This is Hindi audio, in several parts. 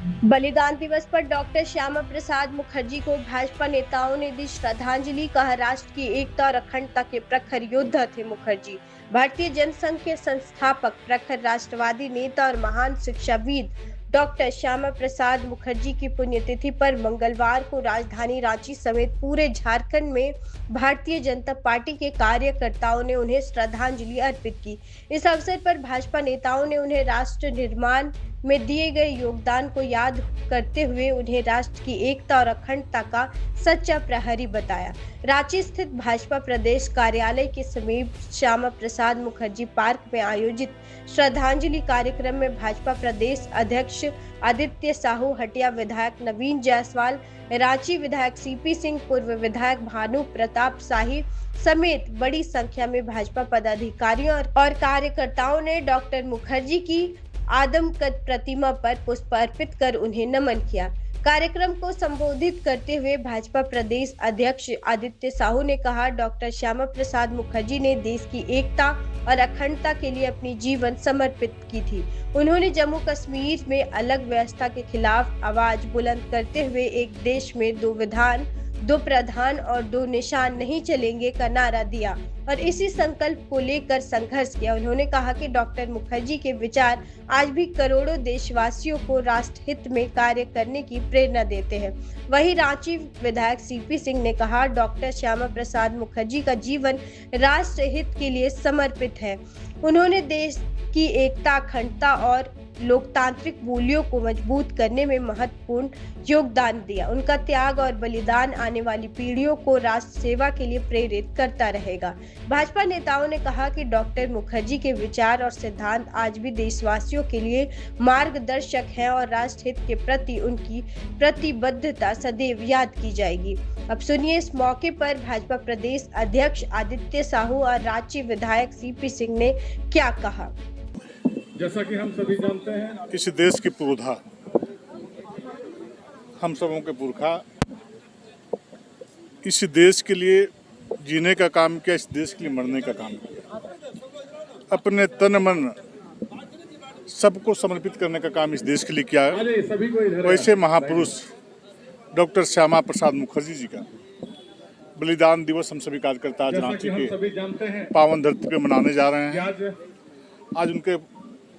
बलिदान दिवस पर डॉक्टर श्यामा प्रसाद मुखर्जी को भाजपा नेताओं ने दी श्रद्धांजलि। कहा, राष्ट्र की एकता और अखंडता के प्रखर योद्धा थे मुखर्जी। भारतीय जनसंघ के संस्थापक, प्रखर राष्ट्रवादी नेता और महान शिक्षाविद डॉक्टर श्यामा प्रसाद मुखर्जी की पुण्यतिथि पर मंगलवार को राजधानी रांची समेत पूरे झारखंड में भारतीय जनता पार्टी के कार्यकर्ताओं ने उन्हें श्रद्धांजलि अर्पित की। इस अवसर पर भाजपा नेताओं ने उन्हें राष्ट्र निर्माण में दिए गए योगदान को याद करते हुए उन्हें राष्ट्र की एकता और अखंडता का सच्चा प्रहरी बताया। रांची स्थित भाजपा प्रदेश कार्यालय के समीप श्यामा प्रसाद मुखर्जी पार्क में आयोजित श्रद्धांजलि कार्यक्रम में भाजपा प्रदेश अध्यक्ष आदित्य साहू, हटिया विधायक नवीन जायसवाल, रांची विधायक सीपी सिंह, पूर्व विधायक भानु प्रताप शाही समेत बड़ी संख्या में भाजपा पदाधिकारियों और कार्यकर्ताओं ने डॉक्टर मुखर्जी की आदमकद प्रतिमा पर पुष्प अर्पित कर उन्हें नमन किया। कार्यक्रम को संबोधित करते हुए भाजपा प्रदेश अध्यक्ष आदित्य साहू ने कहा, डॉक्टर श्यामा प्रसाद मुखर्जी ने देश की एकता और अखंडता के लिए अपनी जीवन समर्पित की थी। उन्होंने जम्मू कश्मीर में अलग व्यवस्था के खिलाफ आवाज बुलंद करते हुए एक देश में दो विधान, दो प्रधान और दो निशान नहीं चलेंगे का नारा दिया और इसी संकल्प को लेकर संघर्ष किया। उन्होंने कहा कि डॉक्टर मुखर्जी के विचार आज भी करोड़ों देशवासियों को राष्ट्र हित में कार्य करने की प्रेरणा देते हैं। वहीं रांची विधायक सीपी सिंह ने कहा, डॉक्टर श्यामा प्रसाद मुखर्जी का जीवन राष्ट्र हित के लिए समर्पित है। उन्होंने देश की एकता, अखंडता और लोकतांत्रिक मूल्यों को मजबूत करने में महत्वपूर्ण योगदान दिया। उनका त्याग और बलिदान आने वाली पीढ़ियों को राष्ट्र सेवा के लिए प्रेरित करता रहेगा। भाजपा नेताओं ने कहा कि डॉक्टर मुखर्जी के विचार और सिद्धांत आज भी देशवासियों के लिए मार्गदर्शक हैं और राष्ट्र हित के प्रति उनकी प्रतिबद्धता सदैव याद की जाएगी। अब सुनिए इस मौके पर भाजपा प्रदेश अध्यक्ष आदित्य साहू और रांची विधायक सीपी सिंह ने क्या कहा। जैसा कि हम सभी जानते हैं, इस देश की पुरोधा, हम सबों के पुरखा इस देश के लिए जीने का काम किया, इस देश के लिए मरने का काम किया, अपने तन मन सबको समर्पित करने का काम इस देश के लिए किया है। वैसे महापुरुष डॉक्टर श्यामा प्रसाद मुखर्जी जी का बलिदान दिवस हम सभी कार्यकर्ता आज रांची के पावन धरती पे मनाने जा रहे हैं। आज उनके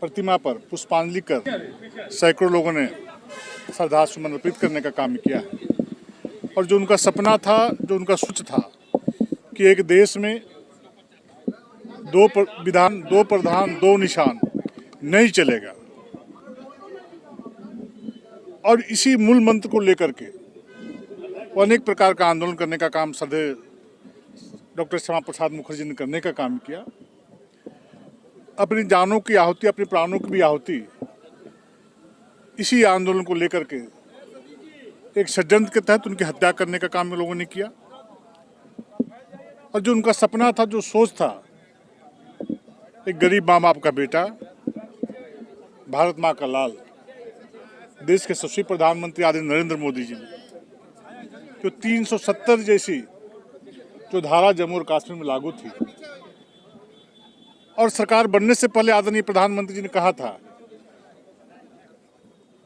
प्रतिमा पर पुष्पांजलि कर सैकड़ों लोगों ने श्रद्धा सुमन अर्पित करने का काम किया है। और जो उनका सपना था, जो उनका सोच था कि एक देश में दो विधान, दो प्रधान, दो निशान नहीं चलेगा, और इसी मूल मंत्र को लेकर के वो अनेक प्रकार का आंदोलन करने का काम सदैव डॉक्टर श्यामा प्रसाद मुखर्जी ने करने का काम किया। अपनी जानों की आहुति, अपने प्राणों की भी आहुति इसी आंदोलन को लेकर के एक षड्यंत्र के तहत उनकी हत्या करने का काम लोगों ने किया। और जो उनका सपना था, जो सोच था, एक गरीब माँ बाप का बेटा, भारत माँ का लाल, देश के यशस्वी प्रधानमंत्री आदरणीय नरेंद्र मोदी जी ने जो 370 जैसी जो धारा जम्मू और कश्मीर में लागू थी, और सरकार बनने से पहले आदरणीय प्रधानमंत्री जी ने कहा था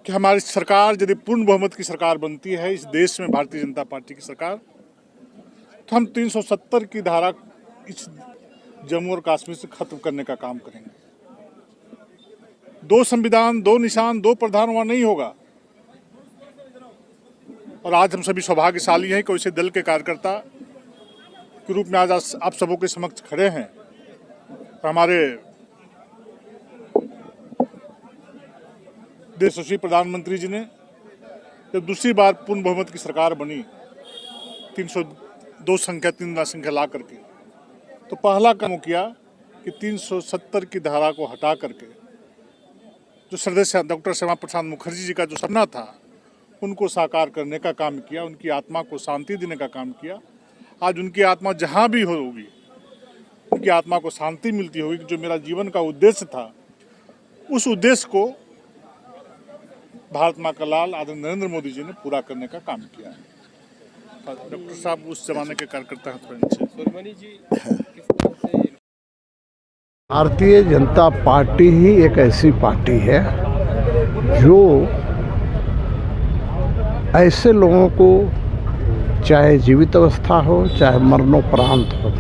कि हमारी सरकार यदि पूर्ण बहुमत की सरकार बनती है इस देश में, भारतीय जनता पार्टी की सरकार, तो हम 370 की धारा इस जम्मू और कश्मीर से खत्म करने का काम करेंगे। दो संविधान, दो निशान, दो प्रधान वहां नहीं होगा। और आज हम सभी सौभाग्यशाली हैं कि वैसे दल के कार्यकर्ता के रूप में आज आप सबों के समक्ष खड़े हैं। हमारे देश यशस्वी प्रधानमंत्री जी ने जब दूसरी बार पूर्ण बहुमत की सरकार बनी, 302 संख्या, 3 संख्या ला करके, तो पहला काम किया कि 370 की धारा को हटा करके जो श्रद्धेय डॉक्टर श्यामा प्रसाद मुखर्जी जी का जो सपना था उनको साकार करने का काम किया, उनकी आत्मा को शांति देने का काम किया। आज उनकी आत्मा जहाँ भी होगी, उनकी आत्मा को शांति मिलती होगी कि जो मेरा जीवन का उद्देश्य था, उस उद्देश्य को भारत माँ का लाल आदरणीय नरेंद्र मोदी जी ने पूरा करने का काम किया है। डॉक्टर साहब उस जमाने के कार्यकर्ता हैं। भारतीय जनता पार्टी ही एक ऐसी पार्टी है जो ऐसे लोगों को चाहे जीवित अवस्था हो चाहे मरणोपरांत हो,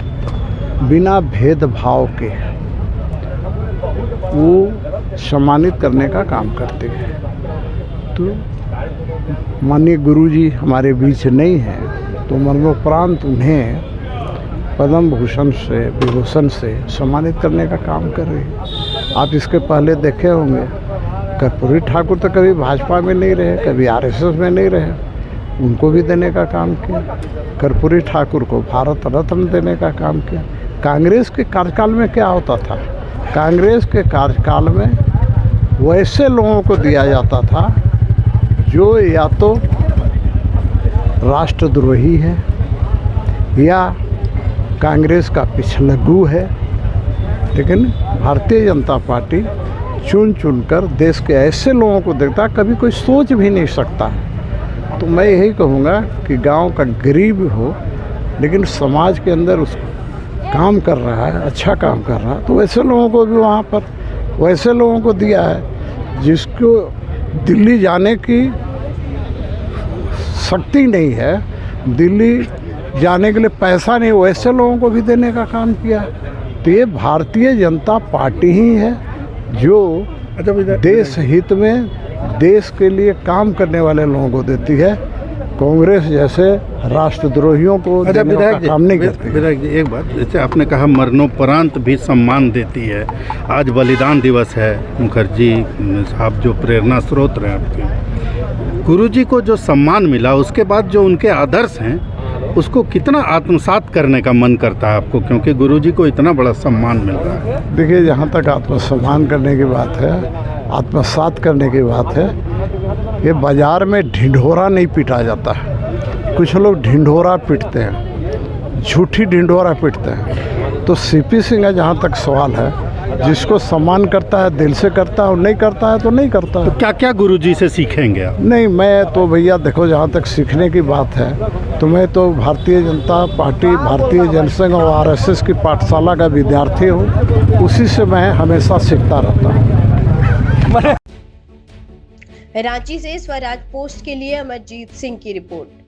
बिना भेदभाव के वो सम्मानित करने का काम करते हैं। तो माननीय गुरुजी हमारे बीच नहीं हैं, तो मरणोपरांत उन्हें पद्म भूषण से विभूषण से सम्मानित करने का काम कर रहे हैं। आप इसके पहले देखे होंगे, कर्पूरी ठाकुर तो कभी भाजपा में नहीं रहे, कभी आरएसएस में नहीं रहे, उनको भी देने का काम किया। कर्पूरी ठाकुर को भारत रत्न देने का काम किया। कांग्रेस के कार्यकाल में क्या होता था? कांग्रेस के कार्यकाल में वैसे लोगों को दिया जाता था जो या तो राष्ट्रद्रोही है या कांग्रेस का पिछलग्गू है, लेकिन भारतीय जनता पार्टी चुन चुनकर देश के ऐसे लोगों को देखता कभी कोई सोच भी नहीं सकता। तो मैं यही कहूँगा कि गांव का गरीब हो लेकिन समाज के अंदर उस काम कर रहा है, अच्छा काम कर रहा है, तो वैसे लोगों को भी वहाँ पर वैसे लोगों को दिया है जिसको दिल्ली जाने की शक्ति नहीं है, दिल्ली जाने के लिए पैसा नहीं, वैसे लोगों को भी देने का काम किया। तो ये भारतीय जनता पार्टी ही है जो देश हित में देश के लिए काम करने वाले लोगों को देती है। कांग्रेस जैसे राष्ट्रद्रोहियों को देने का काम नहीं करती। विधायक जी, एक बात, जैसे आपने कहा मरणोपरांत भी सम्मान देती है। आज बलिदान दिवस है, मुखर्जी साहब जो प्रेरणा स्रोत रहे आपके, गुरुजी को जो सम्मान मिला उसके बाद जो उनके आदर्श हैं उसको कितना आत्मसात करने का मन करता है आपको, क्योंकि गुरुजी को इतना बड़ा सम्मान मिल रहा है? देखिए, जहाँ तक आत्मसम्मान करने की बात है, आत्मसात करने की बात है, ये बाज़ार में ढिंढोरा नहीं पीटा जाता है। कुछ लोग ढिंढोरा पीटते हैं, झूठी ढिंढोरा पीटते हैं। तो सीपी सिंह का जहाँ तक सवाल है, जिसको सम्मान करता है दिल से करता है और नहीं करता है तो नहीं करता है। तो क्या क्या गुरुजी से सीखेंगे आप? नहीं, मैं तो भैया देखो, जहाँ तक सीखने की बात है तो मैं तो भारतीय जनता पार्टी, भारतीय जनसंघ और आरएसएस की पाठशाला का विद्यार्थी हूँ, उसी से मैं हमेशा सीखता रहता हूँ। रांची से स्वराज पोस्ट के लिए अमरजीत सिंह की रिपोर्ट।